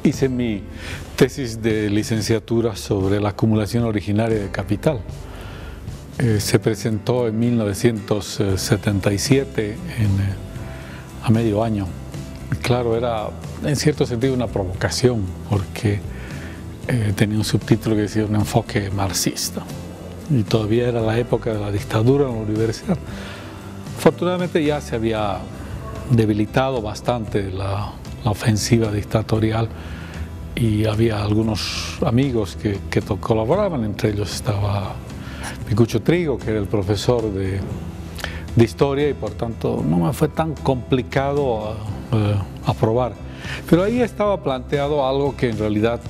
hice mi tesis de licenciatura sobre la acumulación originaria de capital. Se presentó en 1977, a medio año. Claro, era en cierto sentido una provocación, porque tenía un subtítulo que decía un enfoque marxista. Y todavía era la época de la dictadura en la universidad. Afortunadamente ya se había debilitado bastante la ofensiva dictatorial y había algunos amigos que colaboraban, entre ellos estaba Picucho Trigo, que era el profesor de historia, y por tanto no me fue tan complicado aprobar. Pero ahí estaba planteado algo que en realidad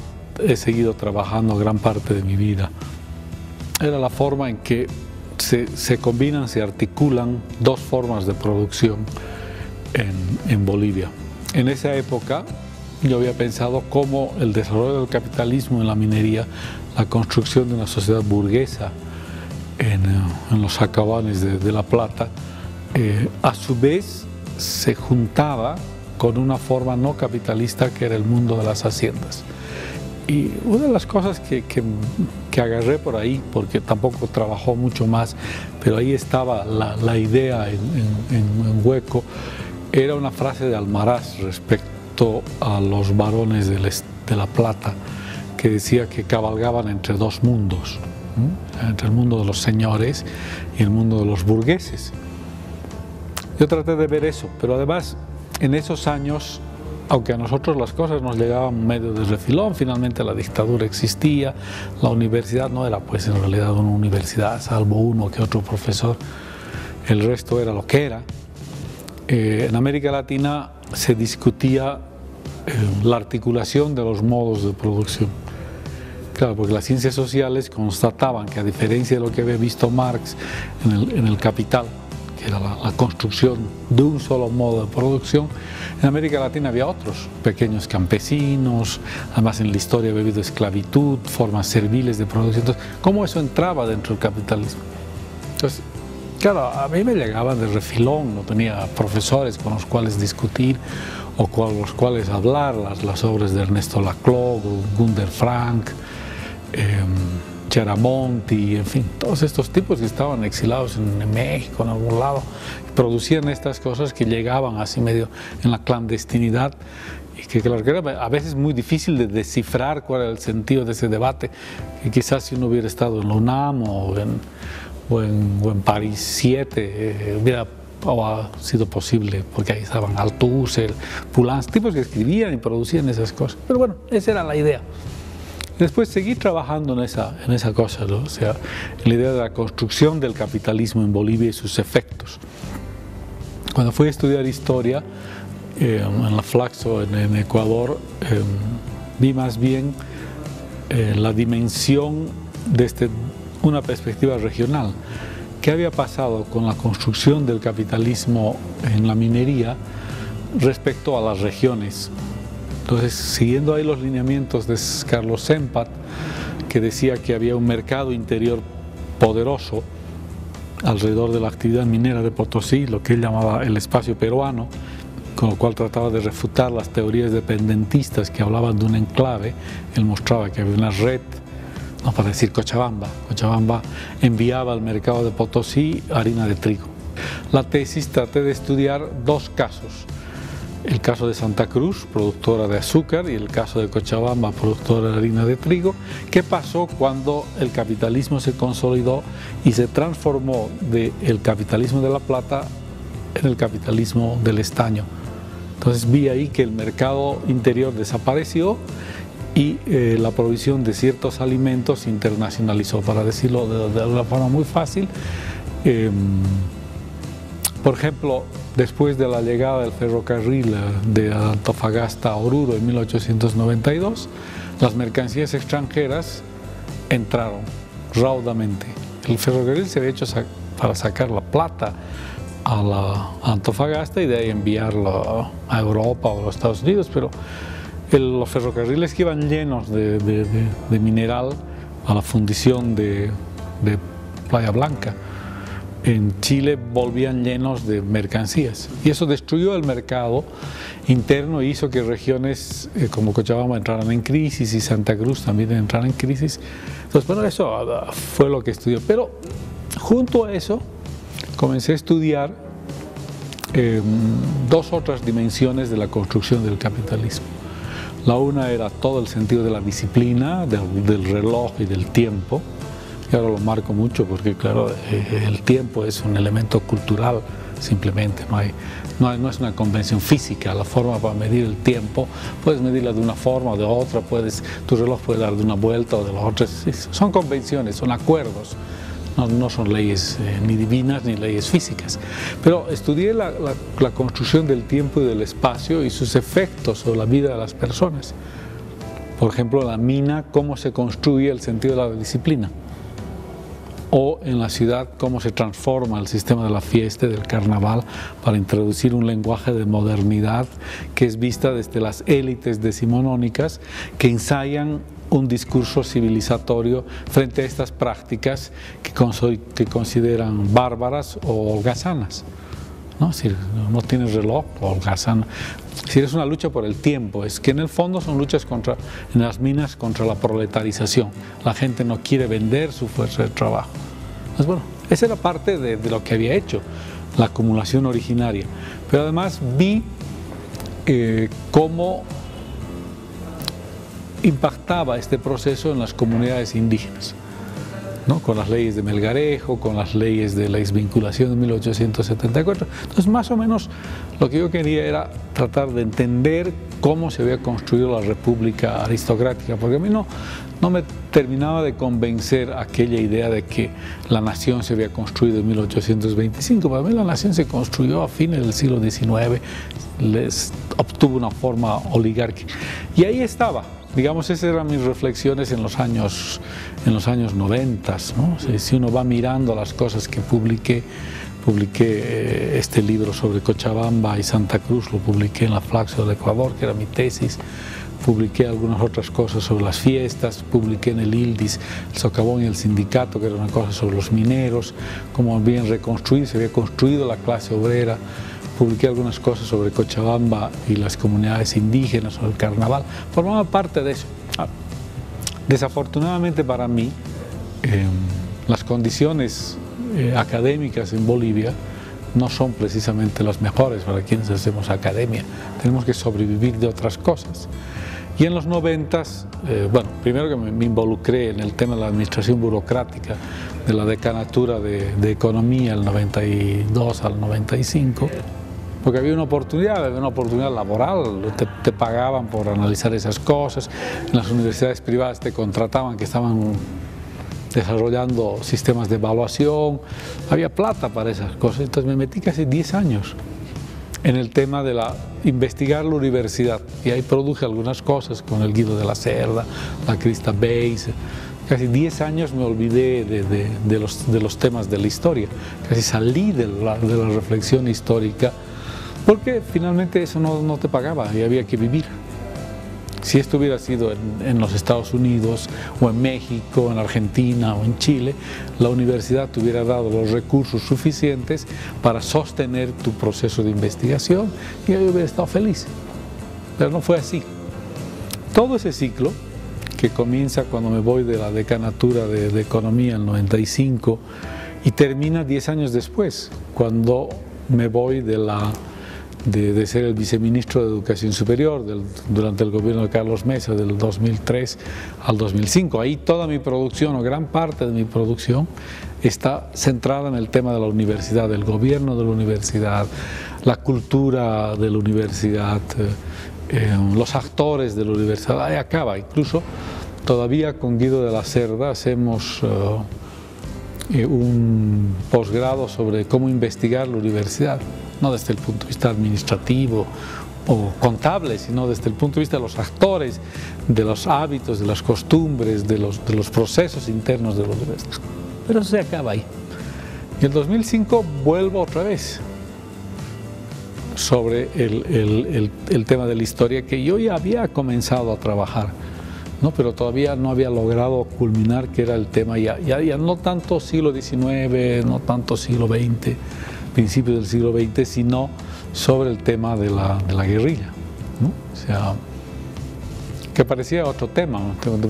he seguido trabajando gran parte de mi vida. Era la forma en que se combinan, se articulan dos formas de producción en Bolivia. En esa época yo había pensado cómo el desarrollo del capitalismo en la minería, la construcción de una sociedad burguesa en los socavones de La Plata, a su vez se juntaba con una forma no capitalista que era el mundo de las haciendas. Y una de las cosas que agarré por ahí, porque tampoco trabajó mucho más, pero ahí estaba la idea en hueco, era una frase de Almaraz respecto a los varones de La Plata, que decía que cabalgaban entre dos mundos, entre el mundo de los señores y el mundo de los burgueses. Yo traté de ver eso, pero además en esos años, aunque a nosotros las cosas nos llegaban medio de refilón, finalmente la dictadura existía, la universidad no era pues en realidad una universidad, salvo uno que otro profesor, el resto era lo que era. En América Latina se discutía la articulación de los modos de producción. Claro, porque las ciencias sociales constataban que, a diferencia de lo que había visto Marx en el Capital, que era la construcción de un solo modo de producción, en América Latina había otros pequeños campesinos, además en la historia había habido esclavitud, formas serviles de producción. Entonces, ¿cómo eso entraba dentro del capitalismo? Entonces, claro, a mí me llegaban de refilón, no tenía profesores con los cuales discutir o con los cuales hablar, las obras de Ernesto Laclau, Gunder Frank, Cheramonti, en fin, todos estos tipos que estaban exilados en México, en algún lado, producían estas cosas que llegaban así medio en la clandestinidad, y que claro, que era a veces muy difícil de descifrar cuál era el sentido de ese debate, que quizás si uno hubiera estado en la UNAM o en París 7 hubiera sido posible, porque ahí estaban Althusser, Poulenc, tipos que escribían y producían esas cosas. Pero bueno, esa era la idea. Después seguí trabajando en esa cosa, ¿no? O sea, en la idea de la construcción del capitalismo en Bolivia y sus efectos. Cuando fui a estudiar historia en la Flaxo, en Ecuador, vi más bien la dimensión desde una perspectiva regional. ¿Qué había pasado con la construcción del capitalismo en la minería respecto a las regiones? Entonces, siguiendo ahí los lineamientos de Carlos Sempat, que decía que había un mercado interior poderoso alrededor de la actividad minera de Potosí, lo que él llamaba el espacio peruano, con lo cual trataba de refutar las teorías dependentistas que hablaban de un enclave. Él mostraba que había una red, no para decir Cochabamba. Cochabamba enviaba al mercado de Potosí harina de trigo. La tesis traté de estudiar dos casos. El caso de Santa Cruz, productora de azúcar, y el caso de Cochabamba, productora de harina de trigo. ¿Qué pasó cuando el capitalismo se consolidó y se transformó del capitalismo de La Plata en el capitalismo del estaño? Entonces vi ahí que el mercado interior desapareció y la provisión de ciertos alimentos se internacionalizó, para decirlo de una forma muy fácil. Por ejemplo, después de la llegada del ferrocarril de Antofagasta a Oruro en 1892, las mercancías extranjeras entraron raudamente. El ferrocarril se había hecho para sacar la plata a Antofagasta y de ahí enviarlo a Europa o a los Estados Unidos, pero los ferrocarriles que iban llenos de mineral a la fundición de Playa Blanca en Chile volvían llenos de mercancías y eso destruyó el mercado interno e hizo que regiones como Cochabamba entraran en crisis y Santa Cruz también entraran en crisis. Entonces, bueno, eso fue lo que estudió, pero junto a eso comencé a estudiar dos otras dimensiones de la construcción del capitalismo. La una era todo el sentido de la disciplina, del reloj y del tiempo. Y ahora lo marco mucho porque, claro, el tiempo es un elemento cultural simplemente, no es una convención física. La forma para medir el tiempo, puedes medirla de una forma o de otra, tu reloj puede dar de una vuelta o de la otra. Son convenciones, son acuerdos, no son leyes ni divinas ni leyes físicas. Pero estudié la construcción del tiempo y del espacio y sus efectos sobre la vida de las personas. Por ejemplo, la mina, cómo se construye el sentido de la disciplina. O en la ciudad, cómo se transforma el sistema de la fiesta, del carnaval, para introducir un lenguaje de modernidad que es vista desde las élites decimonónicas que ensayan un discurso civilizatorio frente a estas prácticas que consideran bárbaras o holgazanas. ¿No? Si no tienes reloj, holgazana. Si es una lucha por el tiempo, es que en el fondo son luchas en las minas contra la proletarización. La gente no quiere vender su fuerza de trabajo. Entonces, bueno, esa era parte de lo que había hecho, la acumulación originaria. Pero además vi cómo impactaba este proceso en las comunidades indígenas, ¿no? Con las leyes de Melgarejo, con las leyes de la desvinculación de 1874. Entonces, más o menos, lo que yo quería era tratar de entender cómo se había construido la república aristocrática, porque a mí no me terminaba de convencer aquella idea de que la nación se había construido en 1825. Para mí la nación se construyó a fines del siglo XIX, obtuvo una forma oligárquica. Y ahí estaba. Digamos, esas eran mis reflexiones en los años 90, ¿no? Si uno va mirando las cosas que publiqué este libro sobre Cochabamba y Santa Cruz, lo publiqué en la Flaxo del Ecuador, que era mi tesis, publiqué algunas otras cosas sobre las fiestas, publiqué en el ILDIS el socavón y el sindicato, que era una cosa sobre los mineros, cómo habían reconstruido, se había construido la clase obrera. Publiqué algunas cosas sobre Cochabamba y las comunidades indígenas, sobre el carnaval, formaba parte de eso. Desafortunadamente para mí, las condiciones académicas en Bolivia no son precisamente las mejores para quienes hacemos academia. Tenemos que sobrevivir de otras cosas. Y en los 90s, bueno, primero que me involucré en el tema de la administración burocrática, de la decanatura de economía del 92 al 95, porque había una oportunidad laboral, te pagaban por analizar esas cosas, en las universidades privadas te contrataban que estaban desarrollando sistemas de evaluación, había plata para esas cosas, entonces me metí casi 10 años en el tema de investigar la universidad y ahí produje algunas cosas con el Guido de la Cerda, la Krista Beis. Casi 10 años me olvidé de los temas de la historia, casi salí de la reflexión histórica, porque finalmente eso no te pagaba y había que vivir. Si esto hubiera sido en los Estados Unidos o en México, en Argentina o en Chile, la universidad te hubiera dado los recursos suficientes para sostener tu proceso de investigación y yo hubiera estado feliz. Pero no fue así. Todo ese ciclo, que comienza cuando me voy de la decanatura de economía en el 95 y termina 10 años después, cuando me voy de ser el viceministro de Educación Superior durante el gobierno de Carlos Mesa del 2003 al 2005. Ahí toda mi producción o gran parte de mi producción está centrada en el tema de la universidad, el gobierno de la universidad, la cultura de la universidad, los actores de la universidad. Ahí acaba. Incluso todavía con Guido de la Cerda hacemos un posgrado sobre cómo investigar la universidad, no desde el punto de vista administrativo o contable, sino desde el punto de vista de los actores, de los hábitos, de las costumbres, de los procesos internos de la universidad. Pero eso se acaba ahí. Y en 2005 vuelvo otra vez sobre el tema de la historia que yo ya había comenzado a trabajar ¿no? Pero todavía no había logrado culminar, que era el tema ya no tanto siglo XIX, no tanto siglo XX, principios del siglo XX, sino sobre el tema de la guerrilla, ¿no? O sea, que parecía otro tema,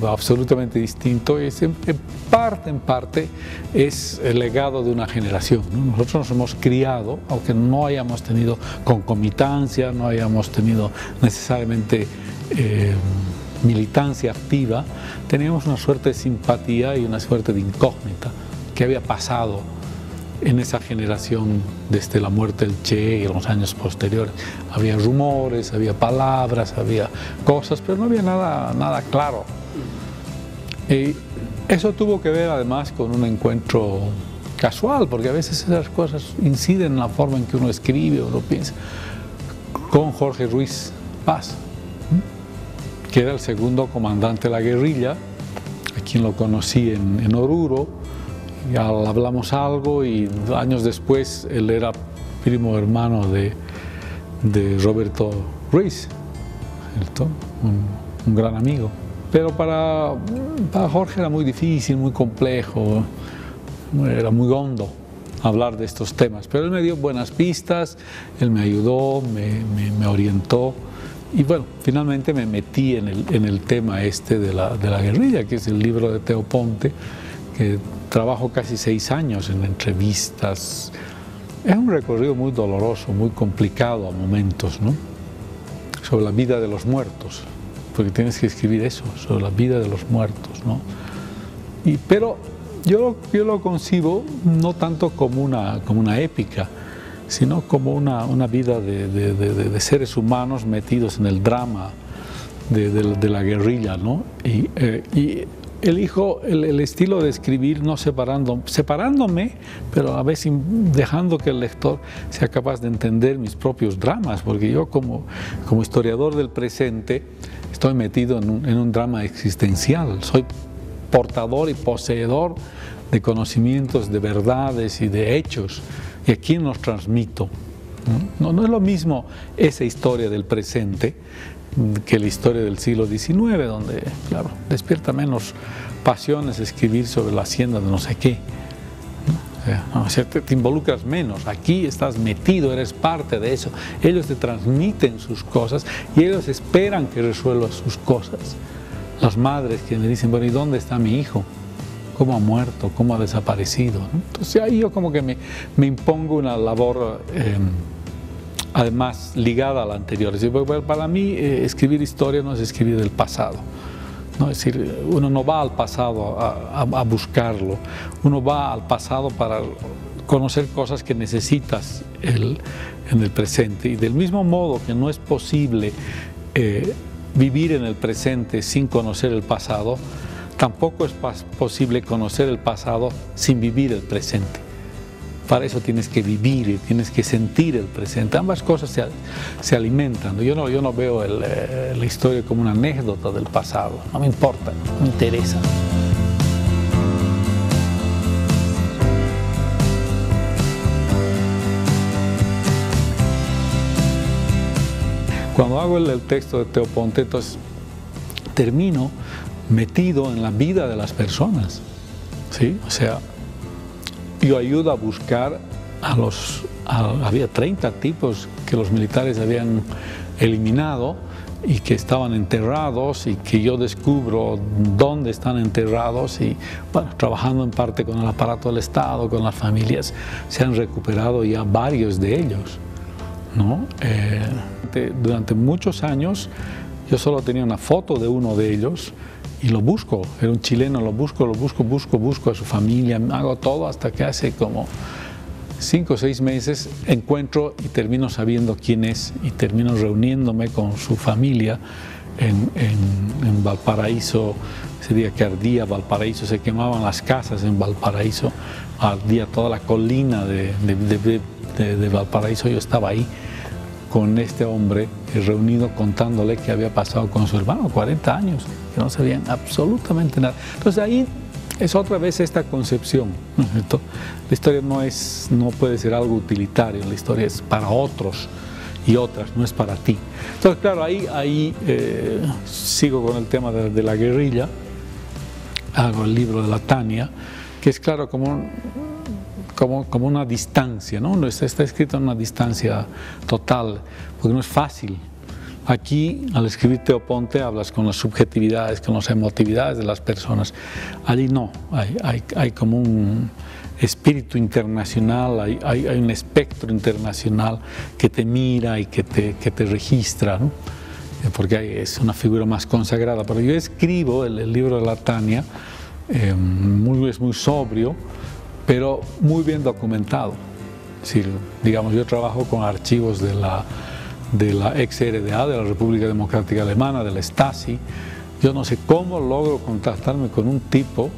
absolutamente distinto, y en parte es el legado de una generación, ¿no? Nosotros nos hemos criado, aunque no hayamos tenido concomitancia, no hayamos tenido necesariamente militancia activa, teníamos una suerte de simpatía y una suerte de incógnita. ¿Qué había pasado en esa generación desde la muerte del Che y en los años posteriores? Había rumores, había palabras, había cosas, pero no había nada claro. Y eso tuvo que ver además con un encuentro casual, porque a veces esas cosas inciden en la forma en que uno escribe o lo piensa, con Jorge Ruiz Paz, que era el segundo comandante de la guerrilla, a quien lo conocí en Oruro. Ya hablamos algo y años después él era primo hermano de Roberto Ruiz, ¿cierto? Un gran amigo. Pero para Jorge era muy difícil, muy complejo, era muy hondo hablar de estos temas. Pero él me dio buenas pistas, él me ayudó, me orientó. Y bueno, finalmente me metí en el tema este de la guerrilla, que es el libro de Teo Ponte, que trabajo casi 6 años en entrevistas. Es un recorrido muy doloroso, muy complicado a momentos, ¿no? Sobre la vida de los muertos, porque tienes que escribir eso, sobre la vida de los muertos, ¿no? Pero yo lo concibo no tanto como una épica, sino como una vida de seres humanos metidos en el drama de la guerrilla, ¿no? Y elijo el estilo de escribir no separándome, pero a veces dejando que el lector sea capaz de entender mis propios dramas, porque yo como historiador del presente estoy metido en un drama existencial, soy portador y poseedor de conocimientos, de verdades y de hechos, y a quién los transmito. No es lo mismo esa historia del presente que la historia del siglo XIX, donde, claro, despierta menos pasiones escribir sobre la hacienda de no sé qué. O sea, te involucras menos, aquí estás metido, eres parte de eso. Ellos te transmiten sus cosas y ellos esperan que resuelvas sus cosas. Las madres que me dicen, bueno, ¿y dónde está mi hijo? ¿Cómo ha muerto? ¿Cómo ha desaparecido? Entonces ahí yo como que me impongo una labor además ligada a la anterior. Es decir, para mí escribir historia no es escribir del pasado, ¿no? Es decir, uno no va al pasado a buscarlo, uno va al pasado para conocer cosas que necesitas en el presente. Y del mismo modo que no es posible vivir en el presente sin conocer el pasado, tampoco es posible conocer el pasado sin vivir el presente. Para eso tienes que vivir y tienes que sentir el presente. Ambas cosas se alimentan. Yo no veo la historia como una anécdota del pasado. No me importa, no me interesa. Cuando hago el texto de Teo Ponte, entonces termino metido en la vida de las personas, ¿sí? O sea, yo ayudo a buscar había 30 tipos que los militares habían eliminado y que estaban enterrados y que yo descubro dónde están enterrados y, bueno, trabajando en parte con el aparato del Estado, con las familias, se han recuperado ya varios de ellos, ¿no? Durante muchos años yo solo tenía una foto de uno de ellos y lo busco, era un chileno, lo busco a su familia, hago todo hasta que hace como 5 o 6 meses encuentro y termino sabiendo quién es y termino reuniéndome con su familia en Valparaíso. Ese día que ardía Valparaíso, se quemaban las casas en Valparaíso, ardía toda la colina de Valparaíso, yo estaba ahí con este hombre reunido contándole qué había pasado con su hermano, 40 años, que no sabían absolutamente nada. Entonces ahí es otra vez esta concepción, ¿no es cierto? La historia no puede ser algo utilitario, la historia es para otros y otras, no es para ti. Entonces, claro, ahí sigo con el tema de la guerrilla, hago el libro de la Tania, que es claro como una distancia, ¿no? Está escrito en una distancia total, porque no es fácil. Aquí, al escribir Teoponte, hablas con las subjetividades, con las emotividades de las personas. Allí no, hay como un espíritu internacional, hay un espectro internacional que te mira y que te registra, ¿no? Porque es una figura más consagrada. Pero yo escribo el libro de la Tania, es muy sobrio, pero muy bien documentado. Es decir, digamos, yo trabajo con archivos de la ex-RDA, de la República Democrática Alemana, de la Stasi. Yo no sé cómo logro contactarme con un tipo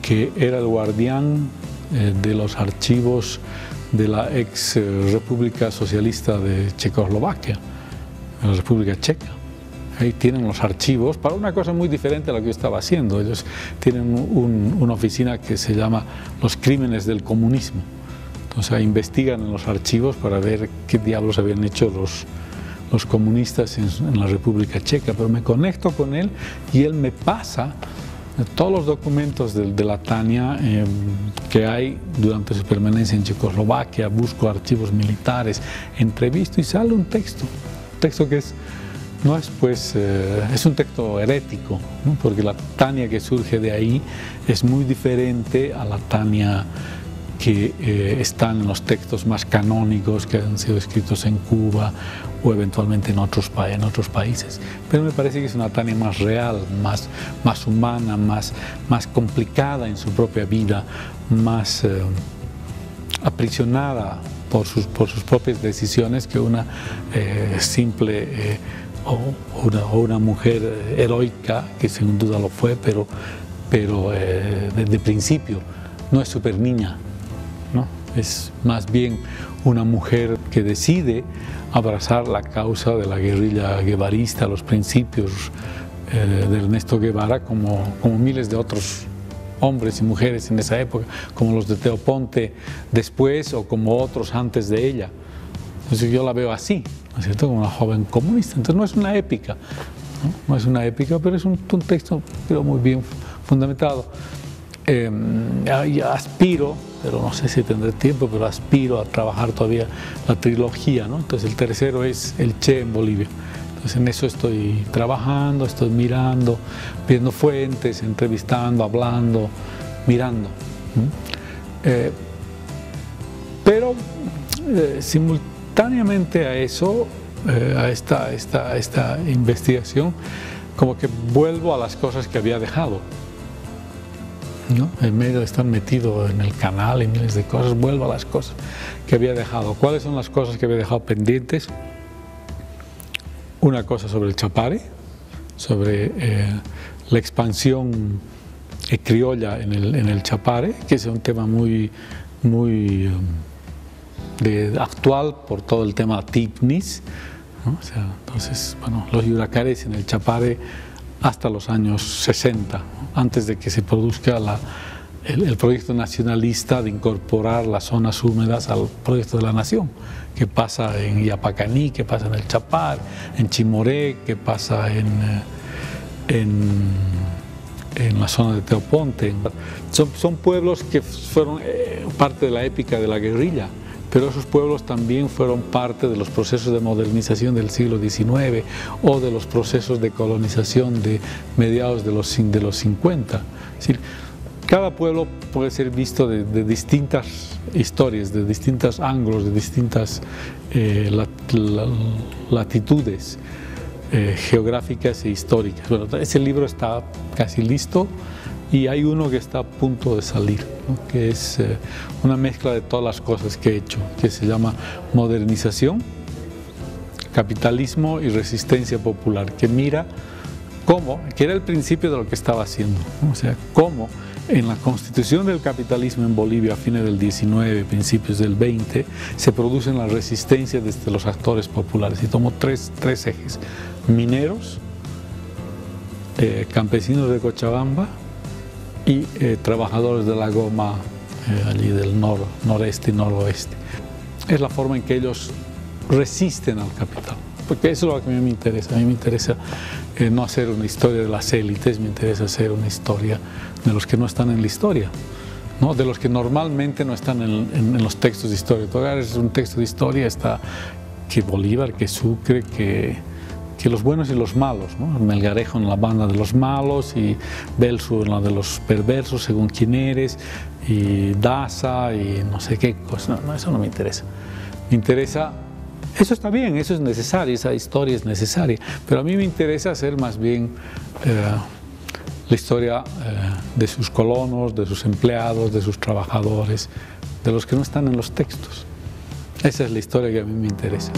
que era el guardián de los archivos de la ex-República Socialista de Checoslovaquia, la República Checa. Ahí tienen los archivos para una cosa muy diferente a lo que yo estaba haciendo. Ellos tienen una oficina que se llama Los Crímenes del Comunismo. Entonces ahí investigan en los archivos para ver qué diablos habían hecho los comunistas en la República Checa. Pero me conecto con él y él me pasa todos los documentos de la Tania que hay durante su permanencia en Checoslovaquia. Busco archivos militares, entrevisto y sale un texto que no es pues, es un texto herético, ¿no? Porque la Tania que surge de ahí es muy diferente a la Tania que están en los textos más canónicos que han sido escritos en Cuba o eventualmente en otros países. Pero me parece que es una Tania más real, más humana, más complicada en su propia vida, más aprisionada por sus propias decisiones que una simple o una mujer heroica, que sin duda lo fue, pero desde principio no es super niña, ¿no? Es más bien una mujer que decide abrazar la causa de la guerrilla guevarista, los principios de Ernesto Guevara, como miles de otros hombres y mujeres en esa época, como los de Teoponte después o como otros antes de ella. Entonces yo la veo así, ¿no es cierto?, como una joven comunista. Entonces no es una épica, no es una épica, pero es un texto creo muy bien fundamentado. Aspiro, pero no sé si tendré tiempo, pero aspiro a trabajar todavía la trilogía, ¿no? Entonces el tercero es el Che en Bolivia. Entonces en eso estoy trabajando, estoy mirando, viendo fuentes, entrevistando, hablando, mirando. Pero simultáneamente a eso, a esta investigación, como que vuelvo a las cosas que había dejado, ¿no? En medio de estar metido en el canal y miles de cosas, vuelvo a las cosas que había dejado. ¿Cuáles son las cosas que había dejado pendientes? Una cosa sobre el Chapare, sobre la expansión criolla en el Chapare, que es un tema muy actual por todo el tema Tifnis, ¿no? O sea, entonces, bueno, los yuracares en el Chapare hasta los años 60, ¿no? Antes de que se produzca el proyecto nacionalista de incorporar las zonas húmedas al proyecto de la nación, que pasa en Yapacaní, que pasa en el Chapare, en Chimoré, que pasa en la zona de Teoponte. Son pueblos que fueron parte de la épica de la guerrilla, pero esos pueblos también fueron parte de los procesos de modernización del siglo XIX o de los procesos de colonización de mediados de los 50. Es decir, cada pueblo puede ser visto de distintas historias, de distintos ángulos, de distintas latitudes geográficas e históricas. Bueno, ese libro está casi listo y hay uno que está a punto de salir, ¿no? Que es una mezcla de todas las cosas que he hecho, que se llama Modernización, Capitalismo y Resistencia Popular, que mira cómo, que era el principio de lo que estaba haciendo, ¿no? O sea, cómo en la constitución del capitalismo en Bolivia a fines del 19, principios del 20, se producen las resistencias desde los actores populares. Y tomo tres ejes: mineros, campesinos de Cochabamba y trabajadores de la goma allí del noreste y noroeste. Es la forma en que ellos resisten al capital. Porque eso es lo que a mí me interesa. A mí me interesa no hacer una historia de las élites, me interesa hacer una historia de los que no están en la historia, ¿no? De los que normalmente no están en los textos de historia. Tú agarras un texto de historia, está que Bolívar, que Sucre, que los buenos y los malos, ¿no? Melgarejo en la banda de los malos y Belsu en la de los perversos, según quién eres, y Daza y no sé qué cosa. No, eso no me interesa. Me interesa, eso está bien, eso es necesario, esa historia es necesaria, pero a mí me interesa hacer más bien la historia de sus colonos, de sus empleados, de sus trabajadores, de los que no están en los textos. Esa es la historia que a mí me interesa.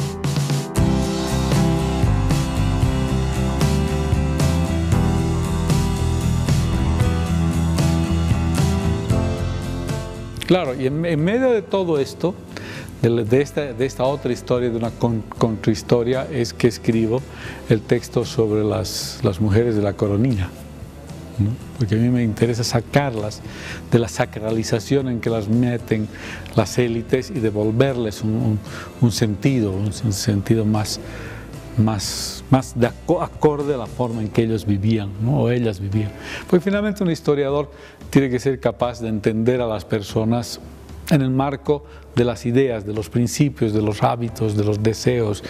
Claro, y en medio de todo esto, de esta otra historia, de una contrahistoria, es que escribo el texto sobre las mujeres de la coronilla, ¿no? Porque a mí me interesa sacarlas de la sacralización en que las meten las élites y devolverles un sentido más acorde a la forma en que ellos vivían, ¿no? O ellas vivían. Porque finalmente un historiador tiene que ser capaz de entender a las personas en el marco de las ideas, de los principios, de los hábitos, de los deseos,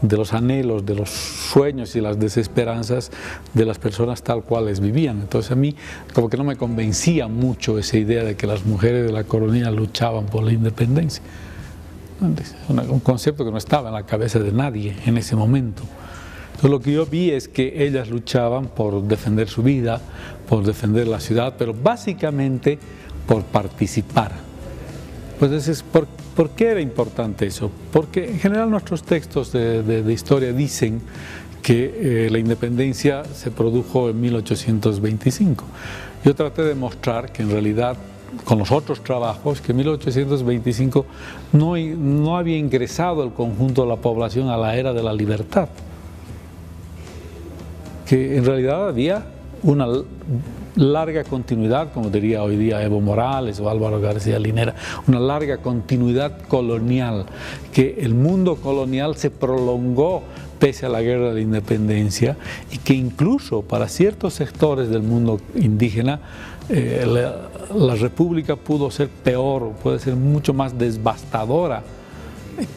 de los anhelos, de los sueños y las desesperanzas de las personas tal cuales vivían. Entonces a mí como que no me convencía mucho esa idea de que las mujeres de la coronilla luchaban por la independencia. Un concepto que no estaba en la cabeza de nadie en ese momento. Entonces lo que yo vi es que ellas luchaban por defender su vida, por defender la ciudad, pero básicamente por participar. Pues entonces, ¿por qué era importante eso? Porque en general nuestros textos de historia dicen que la independencia se produjo en 1825. Yo traté de mostrar que en realidad con los otros trabajos, que en 1825 no había ingresado el conjunto de la población a la era de la libertad, que en realidad había una larga continuidad, como diría hoy día Evo Morales o Álvaro García Linera, una larga continuidad colonial, que el mundo colonial se prolongó pese a la guerra de la independencia y que incluso para ciertos sectores del mundo indígena la república pudo ser peor, puede ser mucho más devastadora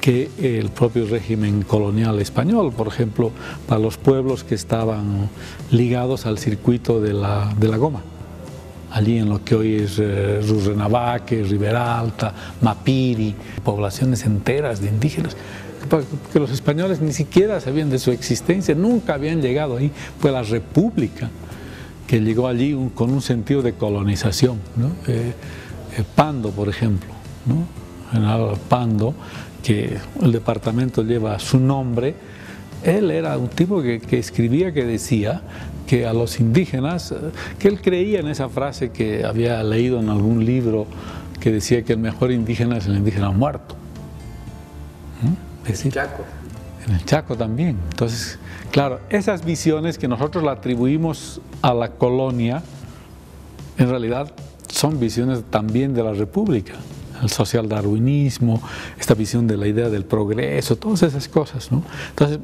que el propio régimen colonial español. Por ejemplo, para los pueblos que estaban ligados al circuito de la goma, allí en lo que hoy es Rurrenabaque, Ribera Alta, Mapiri, poblaciones enteras de indígenas, que los españoles ni siquiera sabían de su existencia, nunca habían llegado ahí. Fue la república que llegó allí con un sentido de colonización, ¿no? Pando, por ejemplo, ¿no? General Pando, que el departamento lleva su nombre, él era un tipo que escribía, que decía que a los indígenas, que él creía en esa frase que había leído en algún libro, que decía que el mejor indígena es el indígena muerto. Es decir, Chaco. En el Chaco también. Entonces, claro, esas visiones que nosotros le atribuimos a la colonia, en realidad son visiones también de la República. El socialdarwinismo, esta visión de la idea del progreso, todas esas cosas, ¿no? Entonces,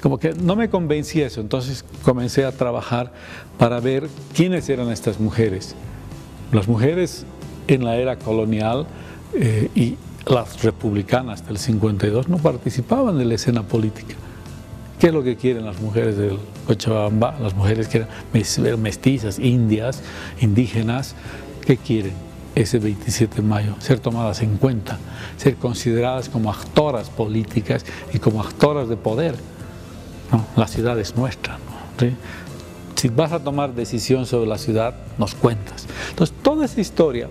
como que no me convencía eso, entonces comencé a trabajar para ver quiénes eran estas mujeres. Las mujeres en la era colonial y las republicanas del 52 no participaban de la escena política. ¿Qué es lo que quieren las mujeres del Cochabamba? Las mujeres que eran mestizas, indias, indígenas, ¿qué quieren? Ese 27 de mayo, ser tomadas en cuenta, ser consideradas como actoras políticas y como actoras de poder, ¿no? La ciudad es nuestra, ¿no? ¿Sí? Si vas a tomar decisión sobre la ciudad, nos cuentas. Entonces, toda esa historia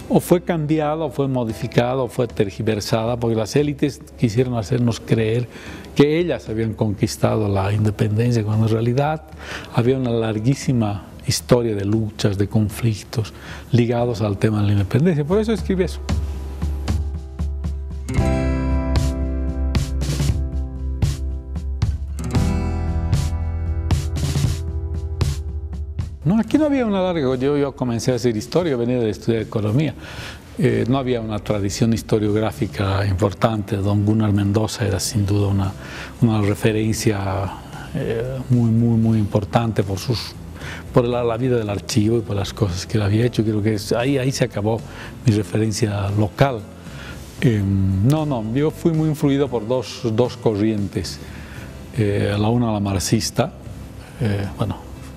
o fue cambiada, o fue modificada, o fue tergiversada, porque las élites quisieron hacernos creer que ellas habían conquistado la independencia, cuando en realidad había una larguísima historia de luchas, de conflictos ligados al tema de la independencia. Por eso escribí eso. No, aquí no había una larga. Yo comencé a hacer historia, venía de estudiar economía. No había una tradición historiográfica importante. Don Gunnar Mendoza era sin duda una referencia muy importante por la vida del archivo y por las cosas que él había hecho. Creo que ahí se acabó mi referencia local. Yo fui muy influido por dos corrientes. Una, la marxista,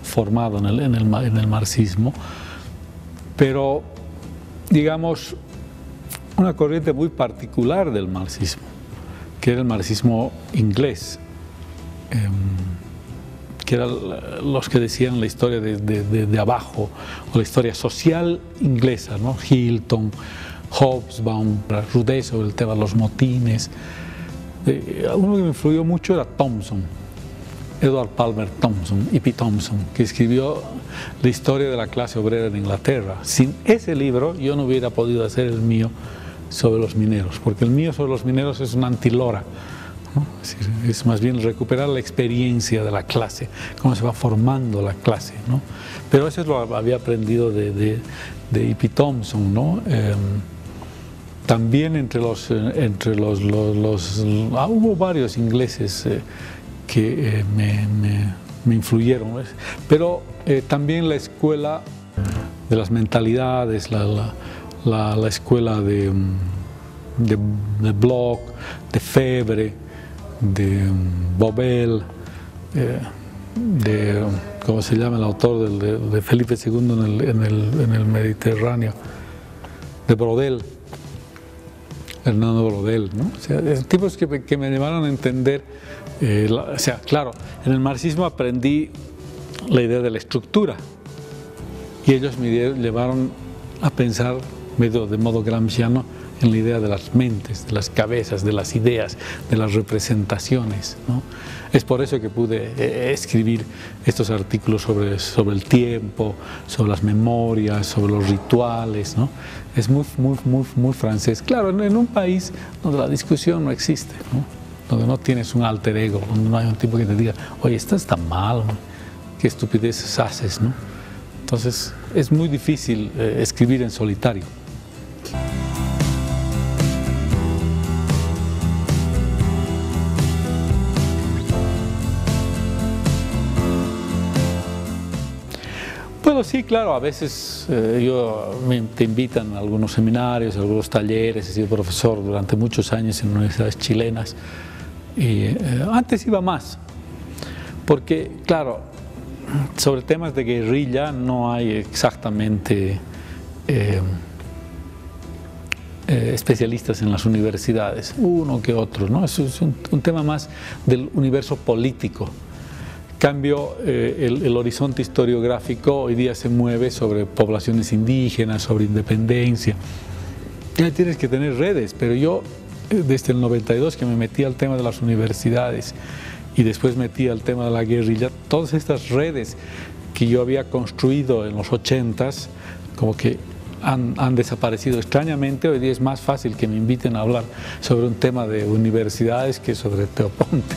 formado en el marxismo, pero digamos una corriente muy particular del marxismo, que era el marxismo inglés, que eran los que decían la historia de abajo, o la historia social inglesa, ¿no? Hilton, Hobsbawm, Rudé sobre el tema de los motines. Uno que me influyó mucho era Thompson, Edward Palmer Thompson, E.P. Thompson, que escribió la historia de la clase obrera en Inglaterra. Sin ese libro yo no hubiera podido hacer el mío sobre los mineros, porque el mío sobre los mineros es una antilora, ¿no? Es más bien recuperar la experiencia de la clase, cómo se va formando la clase, ¿no? Pero eso lo había aprendido de E.P. Thompson, ¿no? También hubo varios ingleses que me influyeron, ¿ves? Pero también la escuela de las mentalidades, la escuela de Bloch, de Febvre, de Bobel, ¿cómo se llama el autor de Felipe II en el Mediterráneo? De Brodel, Hernando Brodel, ¿no? O sea, tipos que me llevaron a entender, claro, en el marxismo aprendí la idea de la estructura y ellos me llevaron a pensar de modo gramsciano en la idea de las mentes, de las cabezas, de las ideas, de las representaciones, ¿no? Es por eso que pude escribir estos artículos sobre el tiempo, sobre las memorias, sobre los rituales, ¿no? Es muy francés. Claro, en un país donde la discusión no existe, ¿no? Donde no tienes un alter ego, donde no hay un tipo que te diga, oye, esto está mal, ¿no? Qué estupideces haces, ¿no? Entonces es muy difícil escribir en solitario. Bueno, sí, claro, a veces te invitan a algunos seminarios, a algunos talleres. He sido profesor durante muchos años en universidades chilenas y antes iba más, porque claro, sobre temas de guerrilla no hay exactamente especialistas en las universidades, uno que otro, ¿no? Eso es un tema más del universo político. Cambio, el horizonte historiográfico hoy día se mueve sobre poblaciones indígenas, sobre independencia. Ya tienes que tener redes, pero yo desde el 92 que me metí al tema de las universidades y después metí al tema de la guerrilla, todas estas redes que yo había construido en los 80s como que han desaparecido. Extrañamente hoy día es más fácil que me inviten a hablar sobre un tema de universidades que sobre Teo Ponte.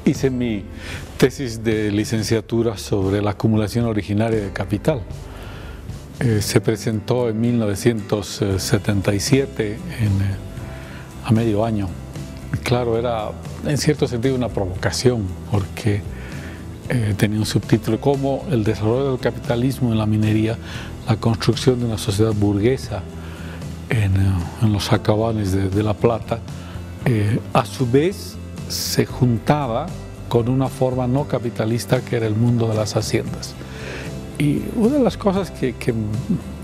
Hice mi tesis de licenciatura sobre la acumulación originaria de capital. Se presentó en 1977, a medio año. Claro, era en cierto sentido una provocación, porque tenía un subtítulo como el desarrollo del capitalismo en la minería, la construcción de una sociedad burguesa en los socavones de La Plata. A su vez se juntaba con una forma no capitalista que era el mundo de las haciendas. Y una de las cosas que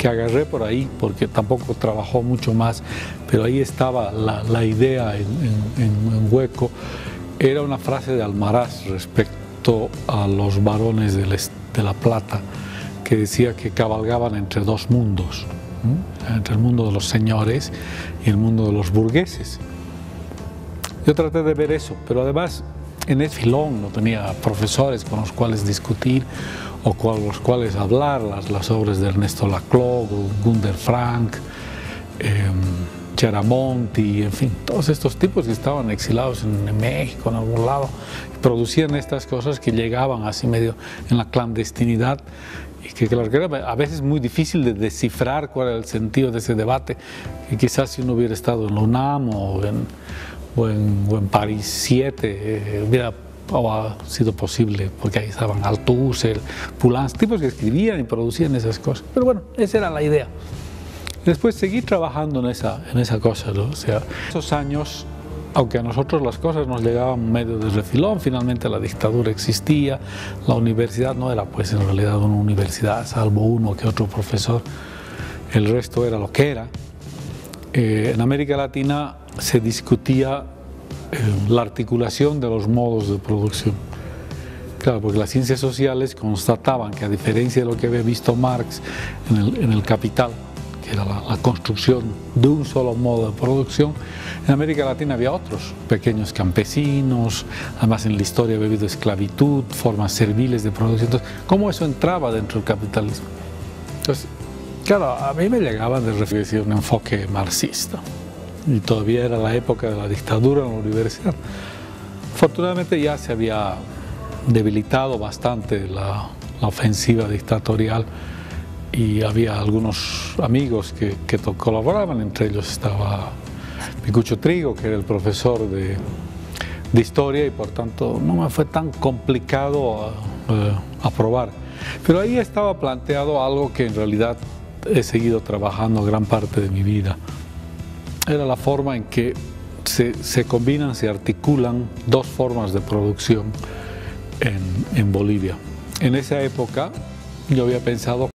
agarré por ahí, porque tampoco trabajó mucho más, pero ahí estaba la idea en hueco, era una frase de Almaraz respecto a los varones de La Plata, que decía que cabalgaban entre dos mundos, entre el mundo de los señores y el mundo de los burgueses. Yo traté de ver eso, pero además en ese filón no tenía profesores con los cuales discutir o con los cuales hablar, las obras de Ernesto Laclau, Gunder Frank, Cheramonti, en fin, todos estos tipos que estaban exilados en México, en algún lado, producían estas cosas que llegaban así medio en la clandestinidad y que claro, que era a veces muy difícil de descifrar cuál era el sentido de ese debate, que quizás si uno hubiera estado en la UNAM o en París 7 hubiera sido posible, porque ahí estaban Althusser, Poulenc, tipos que escribían y producían esas cosas. Pero bueno, esa era la idea. Después seguí trabajando en esa cosa, ¿no? O sea, esos años, aunque a nosotros las cosas nos llegaban medio de refilón, finalmente la dictadura existía, la universidad no era pues en realidad una universidad, salvo uno que otro profesor, el resto era lo que era. En América Latina se discutía la articulación de los modos de producción. Claro, porque las ciencias sociales constataban que a diferencia de lo que había visto Marx en el Capital, que era la construcción de un solo modo de producción, en América Latina había otros, pequeños campesinos, además en la historia había habido esclavitud, formas serviles de producción. Entonces, ¿cómo eso entraba dentro del capitalismo? Entonces, claro, a mí me llegaban de reflexión un enfoque marxista. Y todavía era la época de la dictadura en la universidad. Afortunadamente ya se había debilitado bastante la ofensiva dictatorial y había algunos amigos que colaboraban, entre ellos estaba Picucho Trigo, que era el profesor de historia y por tanto no me fue tan complicado aprobar. Pero ahí estaba planteado algo que en realidad he seguido trabajando gran parte de mi vida. Era la forma en que se combinan, se articulan dos formas de producción en Bolivia. En esa época yo había pensado